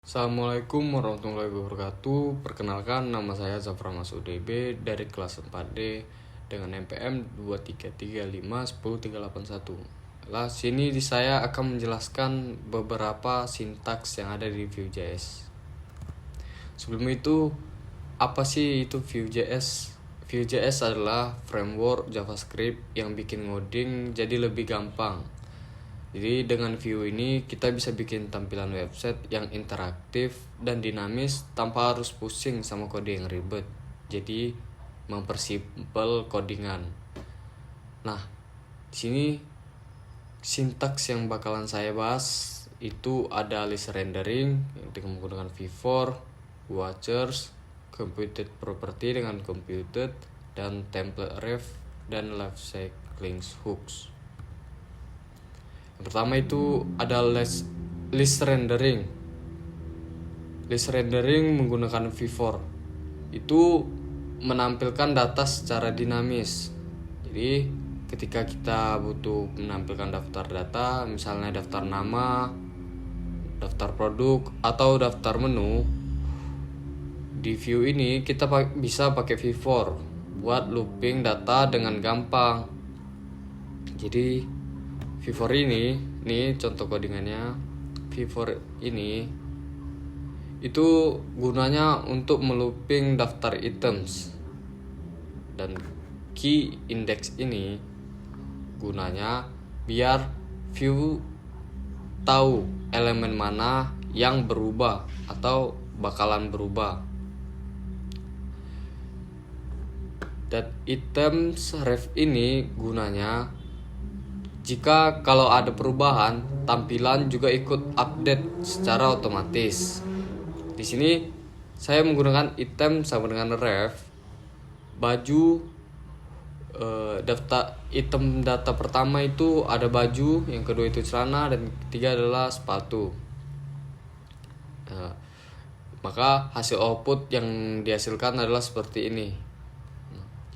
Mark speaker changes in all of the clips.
Speaker 1: Assalamualaikum warahmatullahi wabarakatuh. Perkenalkan, nama saya Zafran Masud DB dari kelas 4D dengan NPM 2335101. Sini saya akan menjelaskan beberapa sintaks yang ada di Vue.js. Sebelum itu, apa sih itu Vue.js? Vue.js adalah framework JavaScript yang bikin ngoding jadi lebih gampang. Jadi dengan Vue ini kita bisa bikin tampilan website yang interaktif dan dinamis tanpa harus pusing sama kode yang ribet. Jadi mempersimpel codingan. Nah, di sini sintaks yang bakalan saya bahas itu ada list rendering dengan menggunakan v-for, watchers, computed property dengan computed, dan template ref dan left cycling hooks. Yang pertama itu ada list rendering. List rendering menggunakan v-for itu menampilkan data secara dinamis. Jadi ketika kita butuh menampilkan daftar data, misalnya daftar nama, daftar produk, atau daftar menu, di Vue ini kita bisa pakai v-for buat looping data dengan gampang. Jadi v-for ini contoh codingannya. v-for ini itu gunanya untuk melooping daftar items, dan key index ini gunanya biar Vue tahu elemen mana yang berubah atau bakalan berubah. Dan items ref ini gunanya jika kalau ada perubahan, tampilan juga ikut update secara otomatis. Di sini saya menggunakan item sama dengan ref. Baju daftar item data pertama itu ada baju, yang kedua itu celana, dan ketiga adalah sepatu. Maka hasil output yang dihasilkan adalah seperti ini.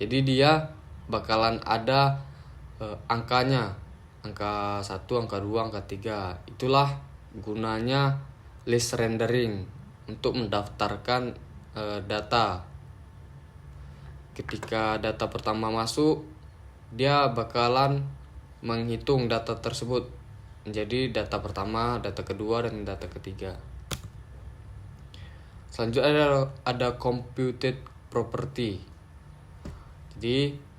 Speaker 1: Jadi dia bakalan ada angkanya, angka 1, angka 2, angka 3. Itulah gunanya list rendering, untuk mendaftarkan data. Ketika data pertama masuk, dia bakalan menghitung data tersebut menjadi data pertama, data kedua, dan data ketiga. Selanjutnya ada computed property. Jadi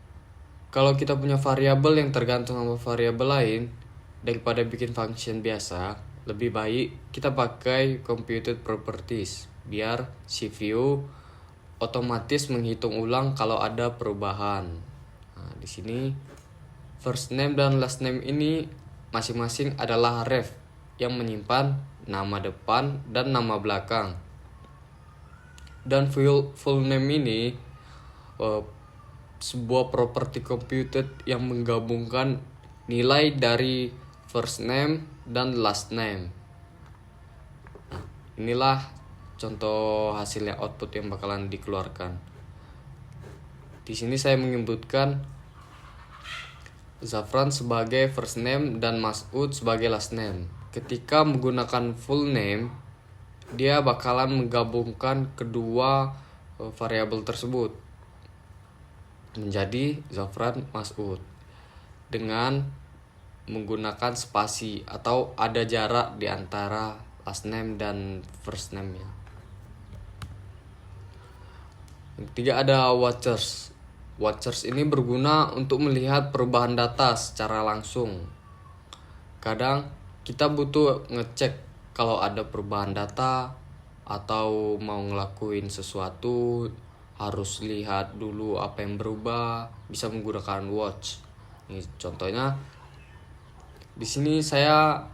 Speaker 1: kalau kita punya variabel yang tergantung sama variabel lain, daripada bikin function biasa, lebih baik kita pakai computed properties biar si Vue otomatis menghitung ulang kalau ada perubahan. Nah, di sini first name dan last name ini masing-masing adalah ref yang menyimpan nama depan dan nama belakang. Dan full name ini sebuah property computed yang menggabungkan nilai dari first name dan last name. Inilah contoh hasilnya, output yang bakalan dikeluarkan. Di sini saya menyebutkan Zafran sebagai first name dan Masud sebagai last name. Ketika menggunakan full name, dia bakalan menggabungkan kedua variabel tersebut menjadi Zafran Masud dengan menggunakan spasi atau ada jarak di antara last name dan first name ya. Yang ketiga ada watchers. Watchers ini berguna untuk melihat perubahan data secara langsung. Kadang kita butuh ngecek kalau ada perubahan data atau mau ngelakuin sesuatu, harus lihat dulu apa yang berubah, bisa menggunakan watch. Ini contohnya. Di sini saya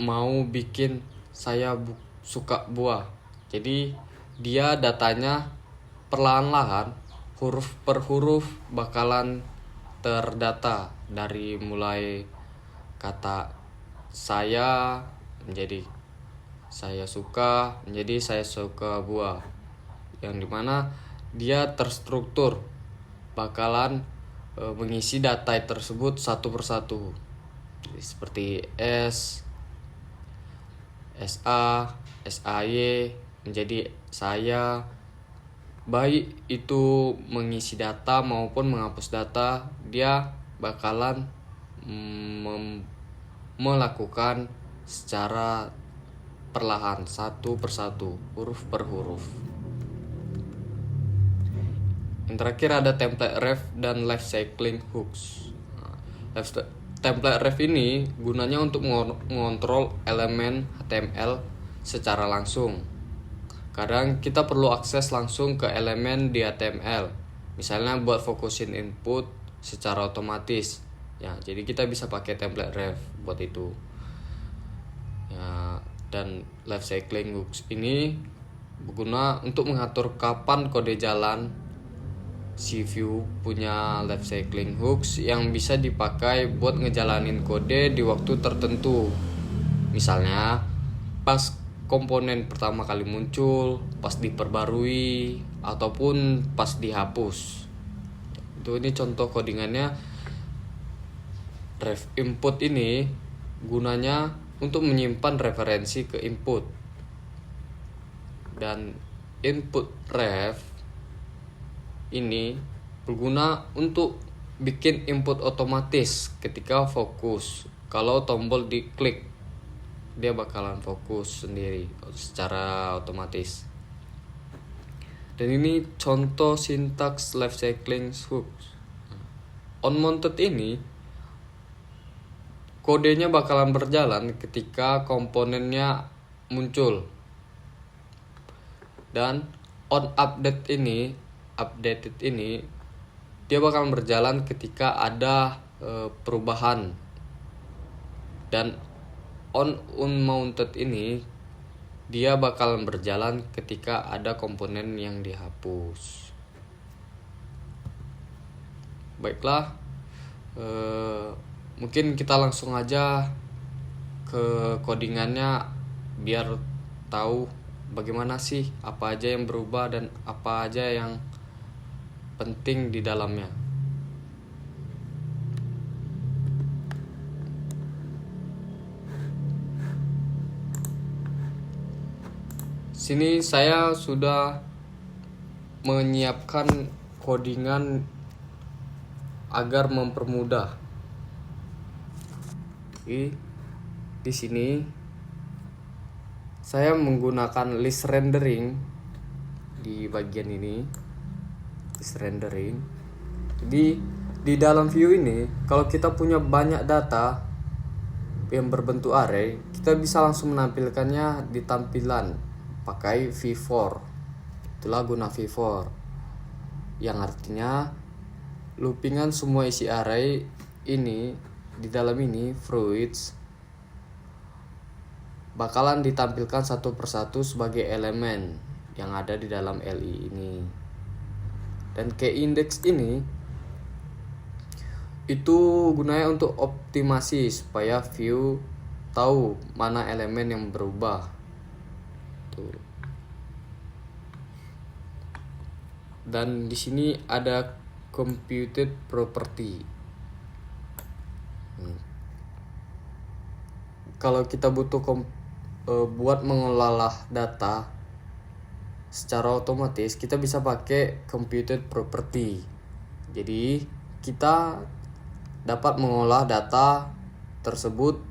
Speaker 1: mau bikin saya suka buah. Jadi dia datanya perlahan-lahan, huruf per huruf bakalan terdata, dari mulai kata saya menjadi saya suka, menjadi saya suka buah, yang dimana dia terstruktur, bakalan mengisi data tersebut satu persatu. Jadi, seperti S, SA, SAY menjadi saya. Baik itu mengisi data maupun menghapus data, dia bakalan melakukan secara perlahan, satu persatu, huruf per huruf. Yang terakhir ada template ref dan life cycling hooks. Template ref ini gunanya untuk mengontrol elemen HTML secara langsung. Kadang kita perlu akses langsung ke elemen di HTML, misalnya buat fokusin input secara otomatis. Ya, jadi kita bisa pakai template ref buat itu. Ya, dan life cycling hooks ini berguna untuk mengatur kapan kode jalan. Si view punya life cycling hooks yang bisa dipakai buat ngejalanin kode di waktu tertentu. Misalnya pas komponen pertama kali muncul, pas diperbarui, ataupun pas dihapus. Ini contoh codingannya. Ref input ini gunanya untuk menyimpan referensi ke input. Dan input ref ini berguna untuk bikin input otomatis ketika fokus. Kalau tombol diklik, dia bakalan fokus sendiri secara otomatis. Dan ini contoh sintaks life cycling hooks. OnMounted ini kodenya bakalan berjalan ketika komponennya muncul. Dan onUpdated ini dia bakalan berjalan ketika ada perubahan. Dan onMounted ini dia bakalan berjalan ketika ada komponen yang dihapus. Baiklah, mungkin kita langsung aja ke codingannya biar tahu bagaimana sih, apa aja yang berubah dan apa aja yang penting di dalamnya. Sini saya sudah menyiapkan codingan agar mempermudah. Di sini saya menggunakan list rendering di bagian ini. List rendering. Jadi di dalam view ini, kalau kita punya banyak data yang berbentuk array, kita bisa langsung menampilkannya di tampilan pakai v-for. Itulah guna v-for, yang artinya loopingan semua isi array ini di dalam ini fruits bakalan ditampilkan satu persatu sebagai elemen yang ada di dalam li ini. Dan key index ini itu gunanya untuk optimasi supaya view tahu mana elemen yang berubah. Dan di sini ada computed property. Kalau kita butuh buat mengolah data secara otomatis, kita bisa pakai computed property. Jadi kita dapat mengolah data tersebut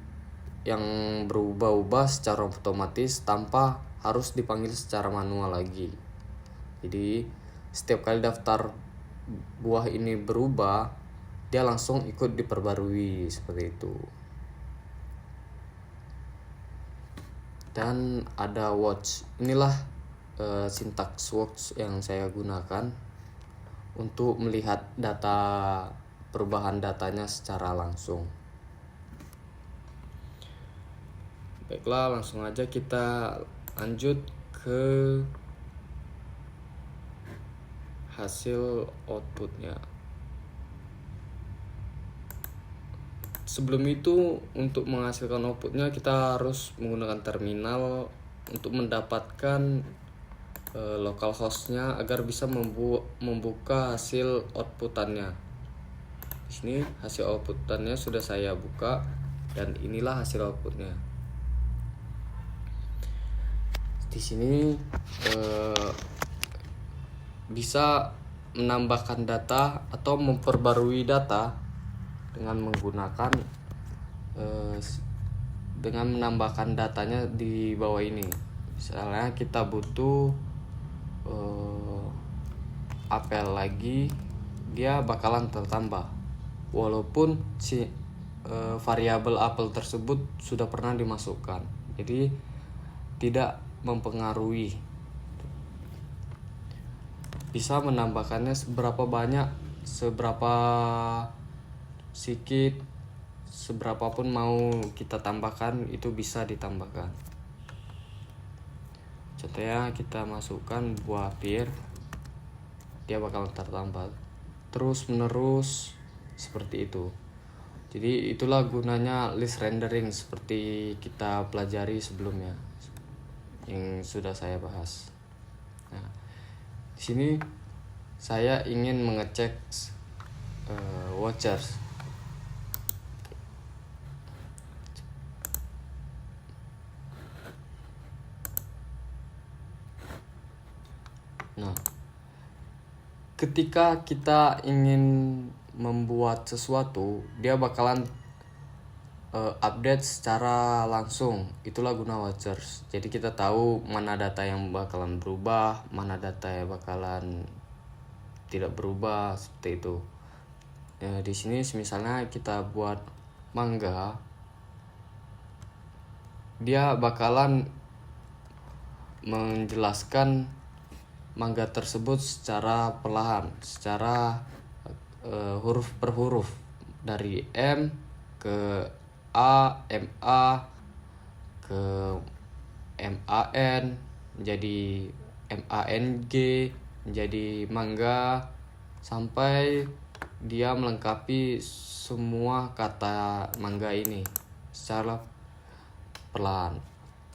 Speaker 1: yang berubah-ubah secara otomatis tanpa harus dipanggil secara manual lagi. Jadi setiap kali daftar buah ini berubah, dia langsung ikut diperbarui seperti itu. Dan ada watch. Inilah syntax watch yang saya gunakan untuk melihat data, perubahan datanya secara langsung. Baiklah, langsung aja kita lanjut ke hasil outputnya. Sebelum itu, untuk menghasilkan outputnya kita harus menggunakan terminal untuk mendapatkan localhost-nya agar bisa membuka hasil outputannya. Di sini hasil outputannya sudah saya buka dan inilah hasil outputnya. Di sini bisa menambahkan data atau memperbarui data dengan menggunakan dengan menambahkan datanya di bawah ini. Misalnya kita butuh apel lagi, dia bakalan tertambah walaupun si variabel apel tersebut sudah pernah dimasukkan, jadi tidak mempengaruhi. Bisa menambahkannya seberapa banyak, seberapa sedikit, seberapapun mau kita tambahkan itu bisa ditambahkan. Contohnya kita masukkan buah pir, dia bakal tertambah terus menerus seperti itu. Jadi itulah gunanya list rendering seperti kita pelajari sebelumnya yang sudah saya bahas. Nah, di sini saya ingin mengecek watchers. Nah, ketika kita ingin membuat sesuatu, dia bakalan update secara langsung. Itulah guna watchers. Jadi kita tahu mana data yang bakalan berubah, mana data yang bakalan tidak berubah, seperti itu. Di sini misalnya kita buat mangga, dia bakalan menjelaskan mangga tersebut secara perlahan, secara huruf per huruf, dari M ke A, MA ke MAN, menjadi MANG, menjadi mangga, sampai dia melengkapi semua kata mangga ini secara perlahan.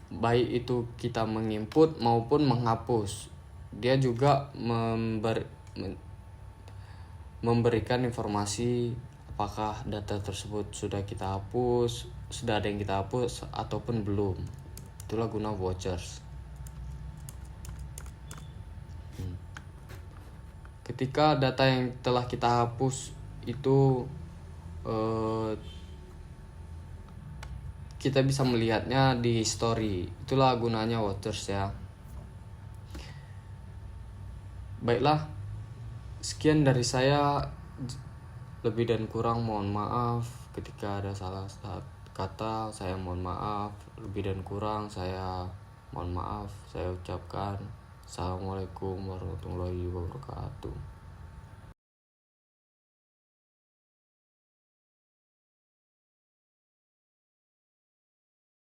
Speaker 1: Baik itu kita menginput maupun menghapus, dia juga memberikan informasi apakah data tersebut sudah kita hapus, sudah ada yang kita hapus ataupun belum. Itulah guna watchers. Ketika data yang telah kita hapus itu kita bisa melihatnya di history. Itulah gunanya watchers ya. Baiklah, sekian dari saya. Lebih dan kurang mohon maaf. Ketika ada salah kata, saya mohon maaf. Lebih dan kurang saya mohon maaf. Saya ucapkan Assalamualaikum warahmatullahi wabarakatuh.